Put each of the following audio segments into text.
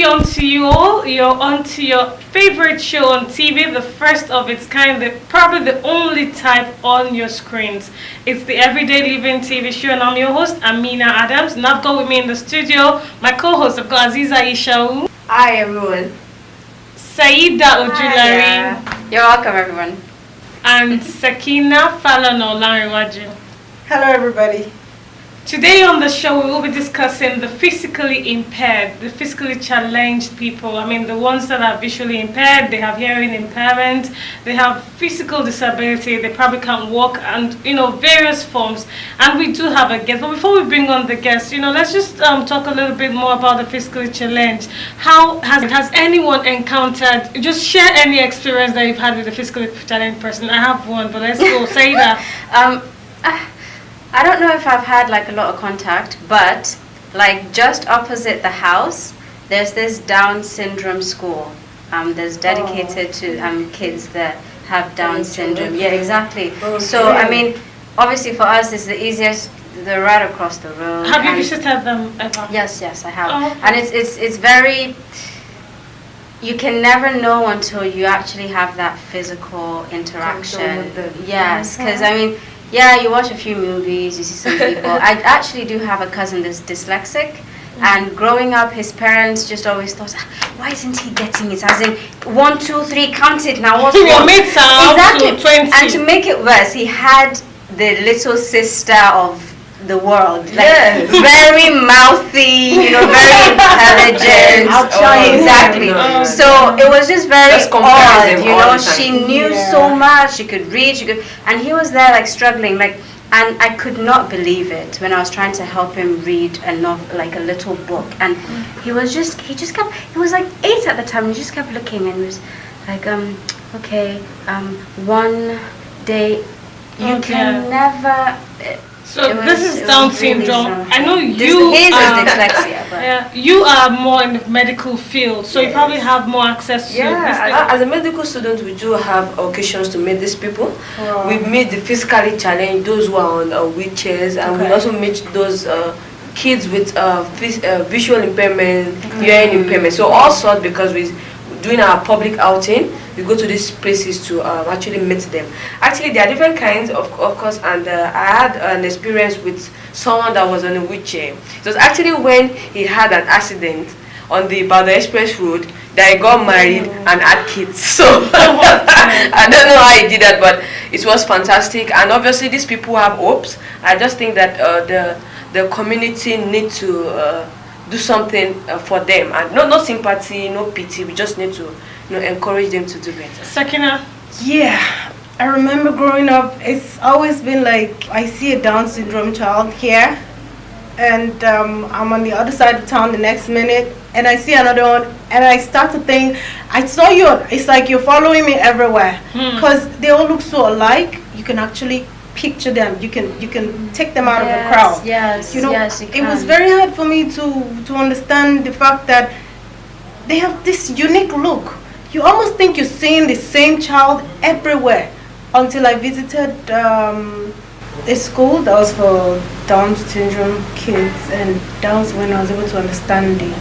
see onto you all. You're onto your favorite show on TV, the first of its kind, probably the only type on your screens. It's the Everyday Living TV show, and I'm your host, Amina Adams. And I've got with me in the studio my co-host. I've got Aziza Ishau. Hi, everyone. Saida Ojulari. Hi, you're welcome, everyone. And Sakina Falano Lariwaju. Hello, everybody. Today on the show, we will be discussing the physically impaired, the physically challenged people. I mean, the ones that are visually impaired, they have hearing impairment, they have physical disability, they probably can't walk, and, various forms. And we do have a guest. But before we bring on the guest, let's just talk a little bit more about the physically challenged. How has anyone encountered, just share any experience that you've had with a physically challenged person. I have one, but let's go. Say that. I don't know if I've had a lot of contact, but just opposite the house, there's this Down syndrome school. There's dedicated to kids that have Down syndrome. Yeah, exactly. So I mean, obviously for us, it's the easiest. They're right across the road. Have you visited them ever? Yes, I have. Oh, okay. And it's very. You can never know until you actually have that physical interaction. Yes, because I mean. Yeah, you watch a few movies, you see some people. I actually do have a cousin that's dyslexic, and growing up, his parents just always thought, why isn't he getting it? As in, 1, 2, 3, count it now. What's wrong? Exactly. To 20. And to make it worse, he had the little sister of the world, very mouthy, very intelligent. Exactly. So it was just very odd, She knew so much. She could read. And he was there struggling, and I could not believe it when I was trying to help him read a novel, a little book, and he just kept. He was 8 at the time. And he just kept looking and was okay, one day you can never. So this is Down syndrome. Really I know you are more in the medical field, so you probably have more access to this. As a medical student, we do have occasions to meet these people. We meet the physically challenged, those who are on wheelchairs, and we also meet those kids with visual impairment, hearing impairment. So all sorts, because we're doing our public outing. We go to these places to actually meet them. Actually, there are different kinds, of course, and I had an experience with someone that was on a wheelchair. It was actually when he had an accident on the Bada Express Road that he got married and had kids. So I don't know how he did that, but it was fantastic. And obviously, these people have hopes. I just think that the community need to do something for them, and no sympathy, no pity. We just need to encourage them to do better. Sakina? Yeah, I remember growing up, it's always been I see a Down syndrome child here, and I'm on the other side of town the next minute, and I see another one, and I start to think, I saw you, it's you're following me everywhere, because they all look so alike. You can actually picture them, you can take them out of the crowd. Yes, you can. It was very hard for me to understand the fact that they have this unique look. You almost think you're seeing the same child everywhere, until I visited a school that was for Down syndrome kids, and that was when I was able to understand the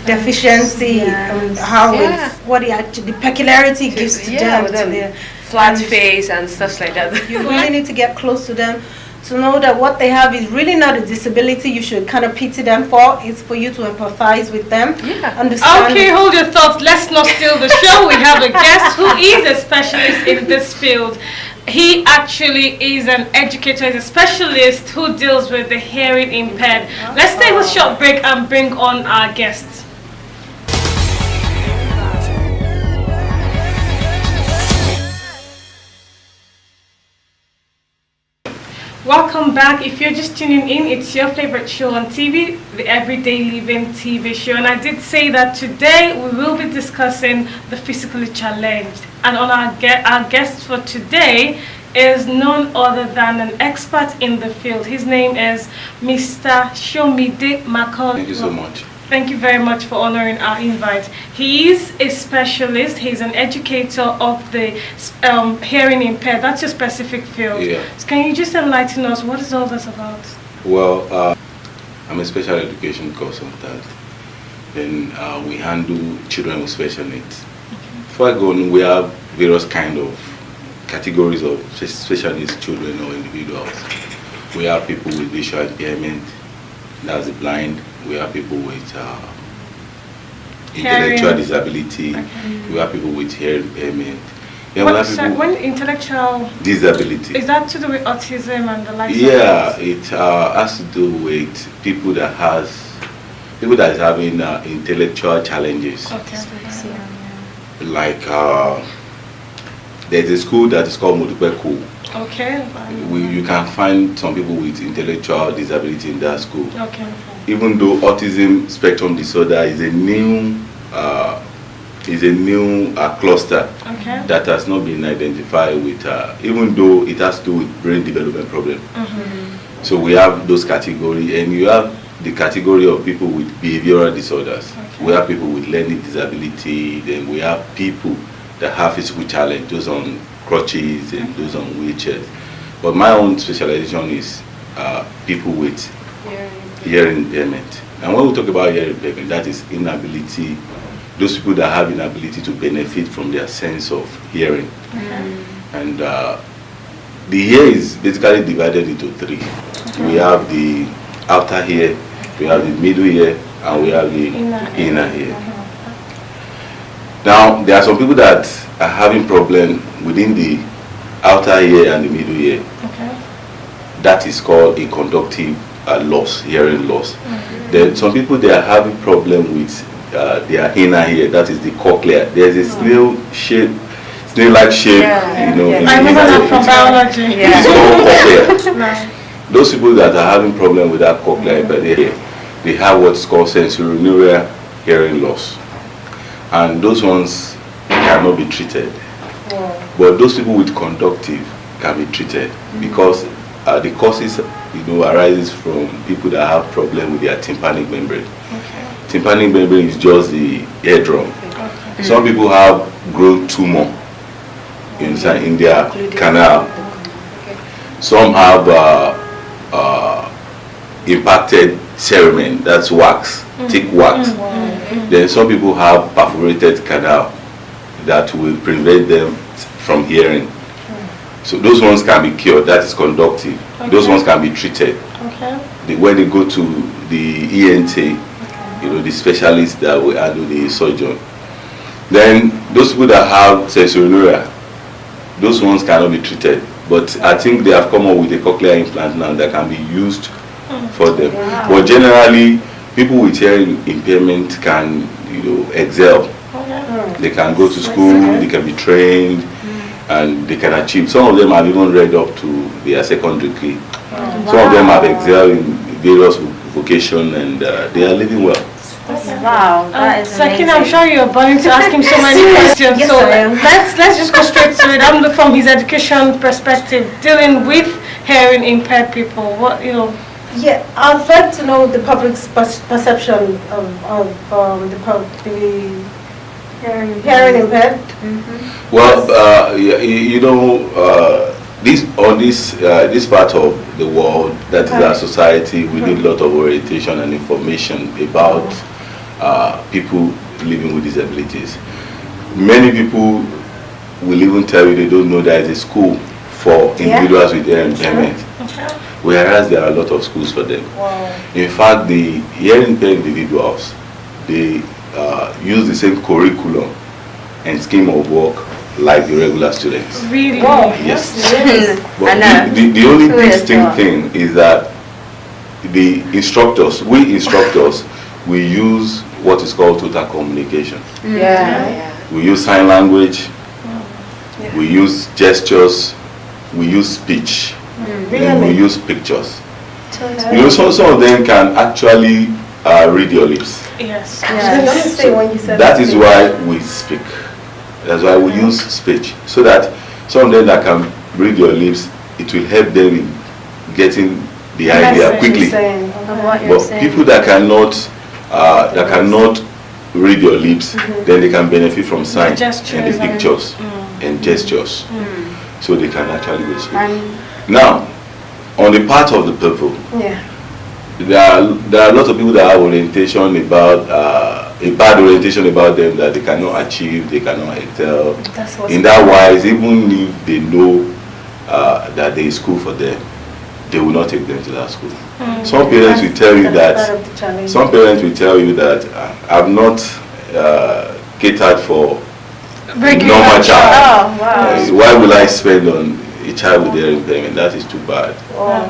deficiency and how the peculiarity gives to them. Flat face and stuff like that. You really need to get close to them to know that what they have is really not a disability you should kind of pity them for. It's for you to empathize with them. Understand. Okay, hold your thoughts. Let's not steal the show. We have a guest who is a specialist in this field. He actually is an educator, is a specialist who deals with the hearing impaired. Let's take a short break and bring on our guests. Welcome back. If you're just tuning in, it's your favorite show on TV, the Everyday Living TV show. And I did say that today we will be discussing the physically challenged. And on our guest for today is none other than an expert in the field. His name is Mr. Shomide Makol. Thank you so much. Thank you very much for honoring our invite. He is a specialist. He's an educator of the hearing impaired. That's your specific field. Yeah. So can you just enlighten us? What is all this about? Well, I'm a special education consultant. Then we handle children with special needs. Before I go on, we have various kind of categories of special needs children or individuals. We have people with visual impairment, that's the blind. We have people with intellectual disability. We have people with hearing impairment. When intellectual disability. Is that to do with autism and the like? Yeah, it has to do with people that is having intellectual challenges. Okay. Like there's a school that is called Modupeku. Okay. You can find some people with intellectual disability in that school. Okay. Even though autism spectrum disorder is a new cluster that has not been identified with, even though it has to do with brain development problem. So we have those categories, and you have the category of people with behavioral disorders. We have people with learning disability, then we have people that have physical challenge, those on crutches and those on wheelchairs. But my own specialization is people with hearing impairment. And when we talk about hearing impairment, that is inability, those people that have inability to benefit from their sense of hearing. And the ear is basically divided into three. We have the outer ear, we have the middle ear, and we have the inner ear. Now, there are some people that are having problem within the outer ear and the middle ear. That is called a conductive loss, hearing loss. Then some people, they are having problem with their inner ear, that is the cochlea. There's a snail-like shape, you know. I remember that from biology. It's called cochlea. Those people that are having problem with that cochlea, but they have what's called sensorineural hearing loss, and those ones cannot be treated. But those people with conductive can be treated because the causes, arises from people that have problem with their tympanic membrane. Tympanic membrane is just the eardrum. Some people have growth tumor inside in their canal. Some have impacted cerumen, that's wax, thick wax. Then some people have perforated canal that will prevent them from hearing. So those ones can be cured, that is conductive. Those ones can be treated. When they go to the ENT, the specialist that will handle the surgeon. Then those people that have sensorineural, those ones cannot be treated. But I think they have come up with a cochlear implant now that can be used for them. But generally, people with hearing impairment can, excel. They can go to school, they can be trained, and they can achieve. Some of them have even read up to their secondary degree. Some of them have excelled in various vocations, and they are living well. Wow, that is Sakin, I'm sure you're burning to ask him so many questions. Yes, so I am. let's just go straight to it. I'm from his education perspective, dealing with hearing impaired people. Yeah, I'd like to know the public's perception of the hearing impaired. Well, this part of the world, that is our society, we need a lot of orientation and information about people living with disabilities. Many people will even tell you they don't know there is a school for individuals with hearing impairment, whereas there are a lot of schools for them. In fact, the hearing impaired individuals, they use the same curriculum and scheme of work like the regular students. Really? Yes. But the only distinct thing is that the instructors, we use what is called total communication. We use sign language, we use gestures, we use speech, and we use pictures. Some of them can actually read your lips. Yes. That is why we speak. That's why we use speech, so that some of them that can read your lips, it will help them in getting the idea quickly. But people that cannot read your lips, then they can benefit from signs and the pictures and gestures, so they can actually go speak. Now, on the part of the people, there are lots of people that have orientation about a bad orientation about them, that they cannot achieve, they cannot excel. In that wise, even if they know that there is school for them, they will not take them to that school. Some parents will tell you that. Some parents will tell you that I'm not catered for normal child. Oh, wow. Why will I spend on a child with their impairment? That is too bad.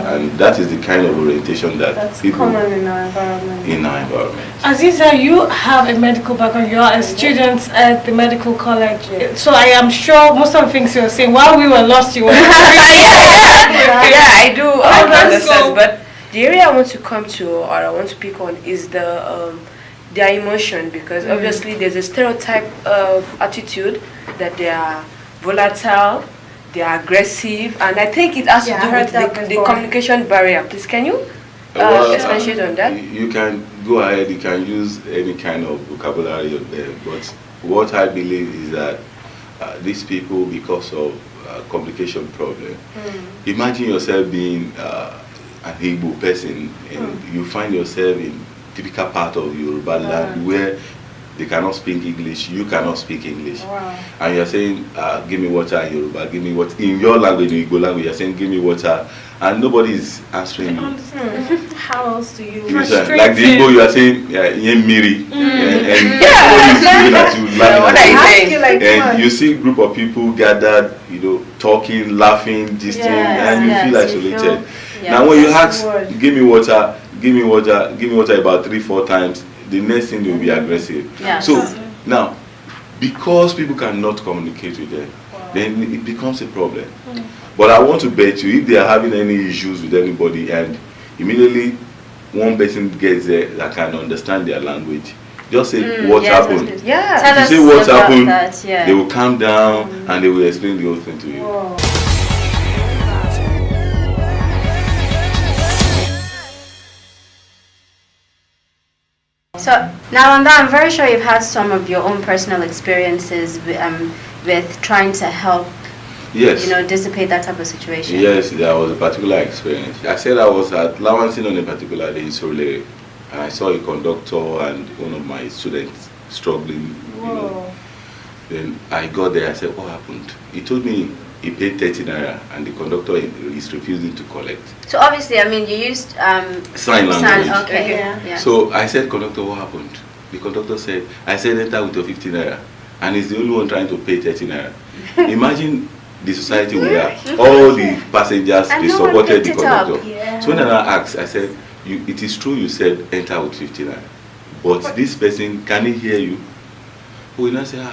And that is the kind of orientation that's people common in our environment. Aziza, you have a medical background. You are a student at the medical college. So I am sure most of the things you're saying, while we were lost, you were. Yeah, I do understand. go. But the area I want to come to, or I want to pick on, is their emotion, because obviously there's a stereotype of attitude that they are volatile, they are aggressive, and I think it has to do with the communication barrier. Please, can you expatiate on that? You can go ahead, you can use any kind of vocabulary of them, but what I believe is that these people, because of communication problem, imagine yourself being an Igbo person, and you find yourself in typical part of Yoruba land where they cannot speak English, you cannot speak English. And you're saying, give me water in Yoruba, give me water. In your language, in Igbo language, you're saying, give me water. And nobody is answering you. How else do you... Like the Igbo, you are saying, Miri. And nobody is looking at you, laughing at you. And you see a group of people gathered, talking, laughing, this thing, and you feel isolated. Now when you ask, give me water, give me water, give me water about 3-4 times, the next thing they will be aggressive. So now, because people cannot communicate with them, then it becomes a problem. But I want to bet you, if they are having any issues with anybody and immediately one person gets there that can understand their language, just say what happened. If you say what happened, they will calm down and they will explain the whole thing to you. So now on that, I'm very sure you've had some of your own personal experiences with trying to help, dissipate that type of situation. Yes, there was a particular experience. I said I was at Lawancing on a particular day in Surulere, and I saw a conductor and one of my students struggling. Then I got there. I said, "What happened?" He told me he paid 30 naira, and the conductor is refusing to collect. So obviously, I mean, you used sign language. Okay. So I said, "Conductor, what happened?" The conductor said, "I said enter with your 50 naira," and he's the only one trying to pay 30 naira. Imagine the society we are. All the passengers, they supported the conductor. So when I asked, I said, "It is true you said enter with 50 naira, but this person, can he hear you?" Oh, and I said,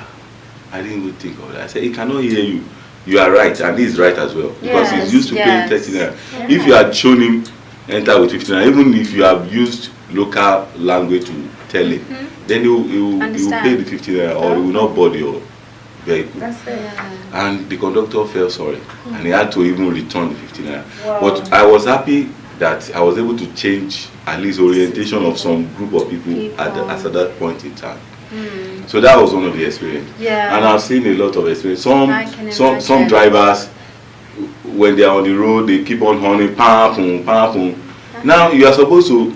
I didn't even think of that. I said, he cannot hear you. You are right, and he is right as well, because he's used to paying 30 naira. If you had shown him enter with 50 naira, even if you have used local language to tell him, then he will pay the 50 naira, or he will not board your vehicle. And the conductor felt sorry, and he had to even return the 50 naira. But I was happy that I was able to change at least orientation of some group of people at that point in time. So that was one of the experience. And I've seen a lot of experience. Some drivers, when they are on the road, they keep on honking, pam, pum, pam, pum. Now you are supposed to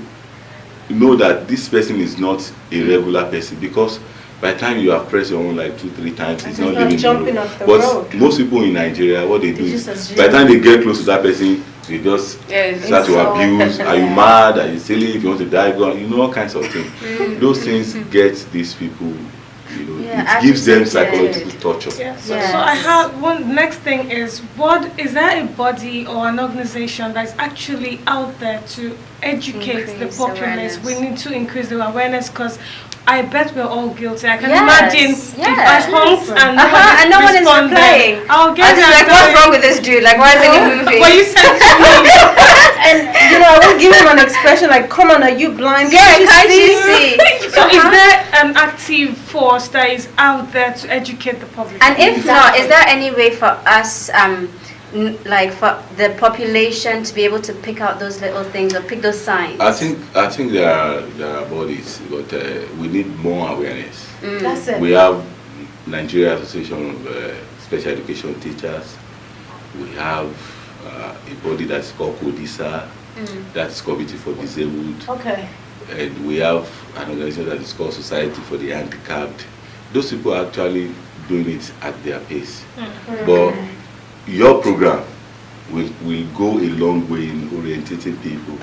know that this person is not a regular person, because by the time you have pressed your own like 2-3 times, it's not leaving the road. But most people in Nigeria, what they do is, by the time they get close to that person, they just start to abuse. Are you mad? Are you silly? If you want to die, go on. All kinds of things. Those things get these people, it gives them psychological torture. So I have one next thing is, what is there a body or an organization that's actually out there to educate the populace? We need to increase the awareness, because I bet we're all guilty. I can imagine if I honked and no one is replying. I'll get like, what's wrong with this dude? Like, why isn't he moving? What you said to me. And I will give him an expression like, "Come on, are you blind? Can't you see?" So is there an active force that is out there to educate the public? And if not, is there any way for us, like for the population, to be able to pick out those little things or pick those signs? I think there are bodies, but we need more awareness. That's it. We have Nigeria Association of Special Education Teachers. We have a body that's called CODISA. That's Committee for Disabled. Okay. And we have an organization that is called Society for the Handicapped. Those people are actually doing it at their pace. But your program will go a long way in orientating people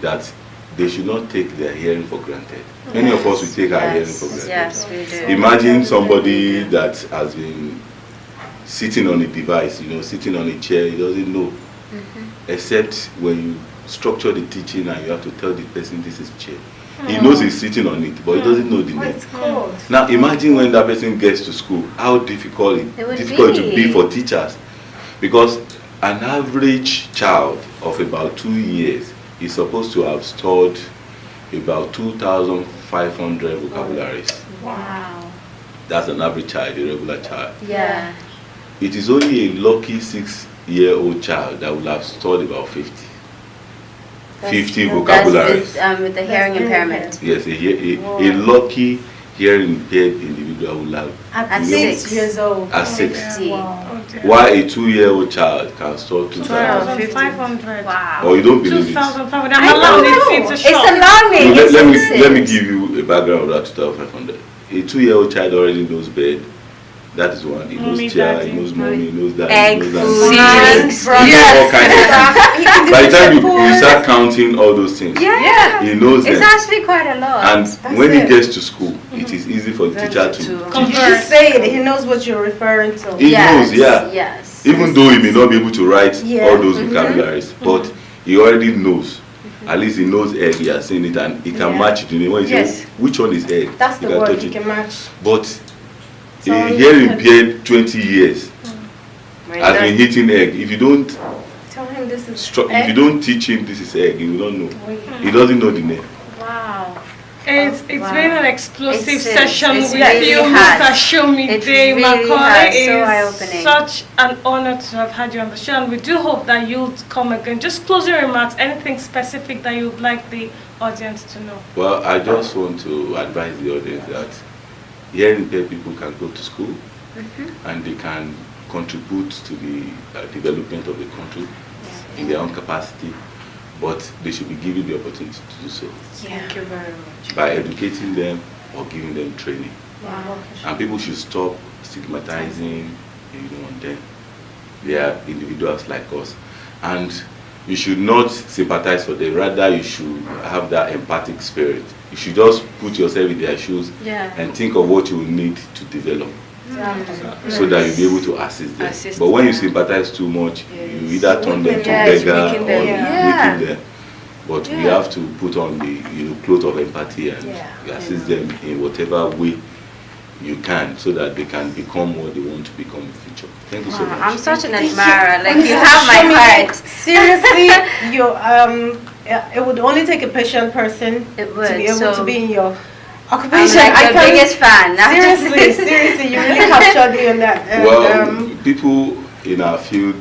that they should not take their hearing for granted. Many of us will take our hearing for granted. Yes, we do. Imagine somebody that has been sitting on a device, sitting on a chair, he doesn't know. Except when you structure the teaching and you have to tell the person this is chair. He knows he's sitting on it, but he doesn't know the name. It's cold. Now imagine when that person gets to school, how difficult it would be for teachers. Because an average child of about 2 years is supposed to have stored about 2,500 vocabularies. Wow. That's an average child, a regular child. Yeah. It is only a lucky 6-year-old child that will have stored about 50 vocabularies. That's with the hearing impairment. Yes, a lucky hearing impaired individual will have At you 6 years old. at 6. 50. While a 2-year-old child can store 2,000. 2,500. Wow. Or you don't believe it? 2,500. I I'm allowed know. it's a It's shock. alarming. So It's let me give you a background of that 2,500. A 2-year-old child already knows bed. That is one. He knows Mommy, chair, daddy. he knows mommy, he knows that, Egg, he knows food, that. eggs, He knows all kinds of things. By the time you start counting all those things, Yeah. he knows It's them. actually quite a lot. And when he gets to school, it is easy for the teacher to You teach. just say it. He knows what you're referring to. He knows, yeah. Yes. Even though he may not be able to write Yeah. all those vocabularies, but he already knows. At least he knows egg, he has seen it, and he can match it. When he says, which one is egg? That's you the can word touch you it. can match. But So a you hearing can- impaired 20 years has been hitting egg. If you don't Tell him this is if you don't teach him this is egg, he will not know. He doesn't know the name. Wow. It's been an explosive It's session it's with really you, has. Mr. Show Me It Day really Macaulay. has. So It's eye-opening. such an honor to have had you on the show, and we do hope that you'll come again. Just closing remarks, anything specific that you'd like the audience to know. Well, I just want to advise the audience that hearing impaired people can go to school and they can contribute to the development of the country in their own capacity, but they should be given the opportunity to do so Thank you very much. by educating them or giving them training. Wow. And people should stop stigmatizing on them. They are individuals like us, and you should not sympathize for them. Rather, you should have that empathic spirit. You should just put yourself in their shoes and think of what you will need to develop, so that you'll be able to assist them. But when you sympathize too much, you either turn them to beggar or weaken them. weaken them. But we have to put on the cloth of empathy and assist them in whatever way you can, so that they can become what they want to become in the future. Thank you so much. I'm such an admirer. Like, you have my heart. Seriously, it would only take a patient person It would. to be able So to be in your I'm occupation. like your biggest fan. Seriously, you really captured me on that. Well, people in our field,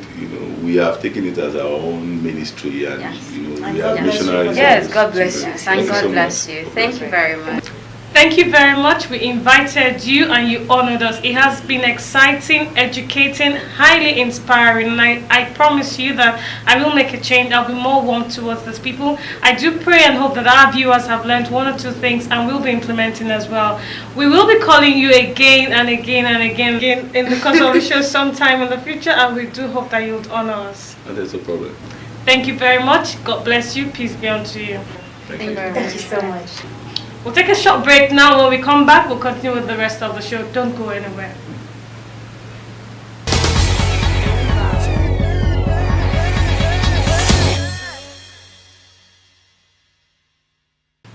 we have taken it as our own ministry, and Yes. we are missionaries. Yes, God bless you. And God so bless much. you. Thank you very much. Thank you very much. We invited you and you honored us. It has been exciting, educating, highly inspiring. And I promise you that I will make a change. I'll be more warm towards these people. I do pray and hope that our viewers have learned one or two things and will be implementing as well. We will be calling you again and again and again in the course of the show sometime in the future, and we do hope that you'll honor us. And that's a problem. Thank you very much. God bless you. Peace be unto you. Thank you. Thank you so much. We'll take a short break now. When we come back, we'll continue with the rest of the show. Don't go anywhere.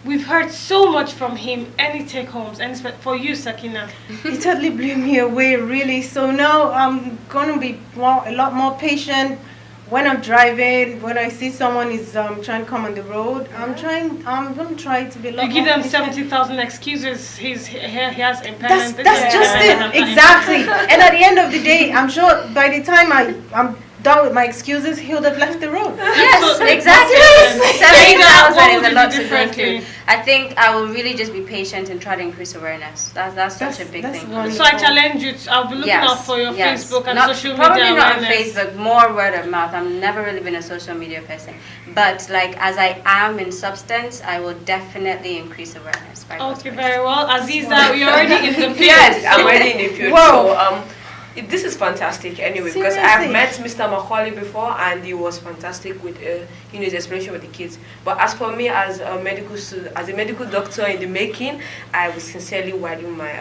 We've heard so much from him. Any take-homes? And for you, Sakina? He totally blew me away, really. So now I'm gonna be a lot more patient when I'm driving. When I see someone is trying to come on the road, I'm gonna try to be a lot You give more them patient. 70,000 excuses. He has impairment. That's just it, exactly. And at the end of the day, I'm sure by the time I'm done with my excuses, he would have left the room. Yes, exactly. Say that, 70,000 is what a would lot you do to go differently? through. I think I will really just be patient and try to increase awareness. That's such a big thing. wonderful. So I challenge you. I'll be looking out for your Facebook and social media Probably not on awareness. Facebook, more word of mouth. I've never really been a social media person. But like as I am in substance, I will definitely increase awareness. By God's Okay, grace. very well. Aziza, you're already in the field. Yes, I'm so- already in the field. Whoa. So this is fantastic anyway, because I've Seriously? met Mr. Macaulay before and he was fantastic with his explanation with the kids. But as for me as a medical student, as a medical doctor in the making, I will sincerely widen my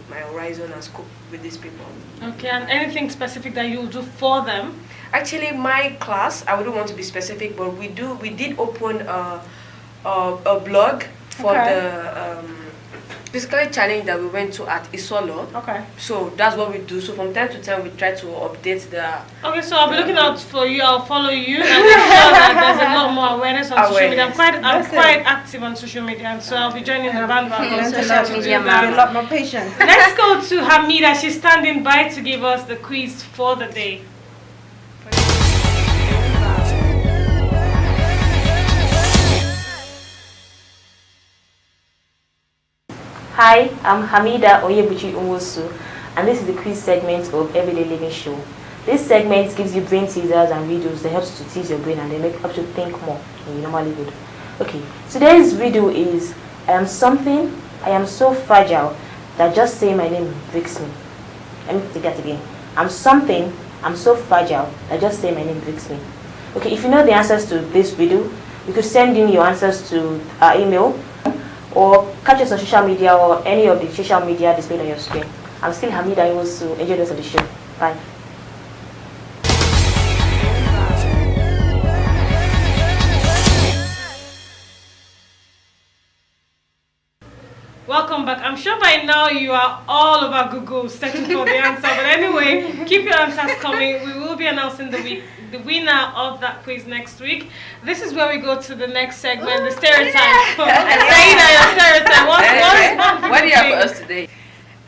my horizon and scope with these people. Okay, and anything specific that you'll do for them? Actually, my class, I wouldn't want to be specific, but we did open a blog for the physically challenge that we went to at Isolo. Okay. So that's what we do. So from time to time, we try to update the. Okay, so I'll be looking out for you. I'll follow you and make sure that there's a lot more awareness on social media. I'm quite active on social media, and so I'll be joining the bandwagon Learn to a lot, do media be that. a lot more patient. Let's go to Hamida. She's standing by to give us the quiz for the day. Hi, I'm Hamida Oyebuchi Unwosu, and this is the quiz segment of Everyday Living Show. This segment gives you brain teasers and videos that helps to tease your brain and they help you think more than you normally would. Okay, today's video is I am so fragile that just saying my name breaks me. Let me take that again. I'm so fragile that just saying my name breaks me. Okay, if you know the answers to this video, you could send in your answers to our email or catch us on social media or any of the social media displayed on your screen. I'm still Hamida. I was to enjoy the rest of the show. Bye. Welcome back. I'm sure by now you are all over Google searching for the answer. But anyway, keep your answers coming. We will be announcing the winner of that quiz next week. This is where we go to the next segment, the stereotype. Saida, your stereotype. What do you have for us today?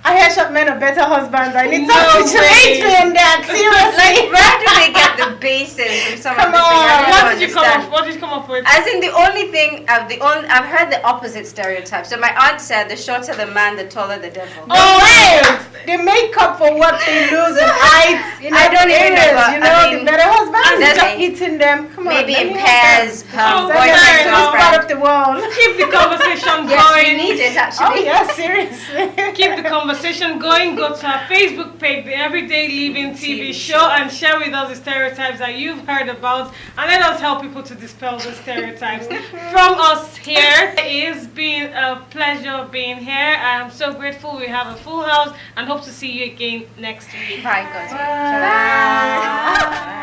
I hear shop men are better husbands. I need No to way. train on that. Seriously. Where do they get the basis from some Come of this thing? I on. don't What did you come understand. up? What did you come up with? I think the only thing, I've heard the opposite stereotype. So my aunt said, the shorter the man, the taller the devil. Oh wait! They make up for what they lose in height. I don't even know, but You know, I mean, the better husbands that's just it. eating them. Come on. Maybe let in me have pairs, Oh, them. fair Send them to enough. this part of the world. Keep the conversation Yes, we going. need it Oh actually. yeah, seriously. Keep the conversation going. Go to our Facebook page, the Everyday Living TV show, and share with us the stereotypes that you've heard about, and let us help people to dispel those stereotypes. From us here, it's been a pleasure being here. I'm so grateful we have a full house, and hope to see you again next week. Bye, guys. Bye.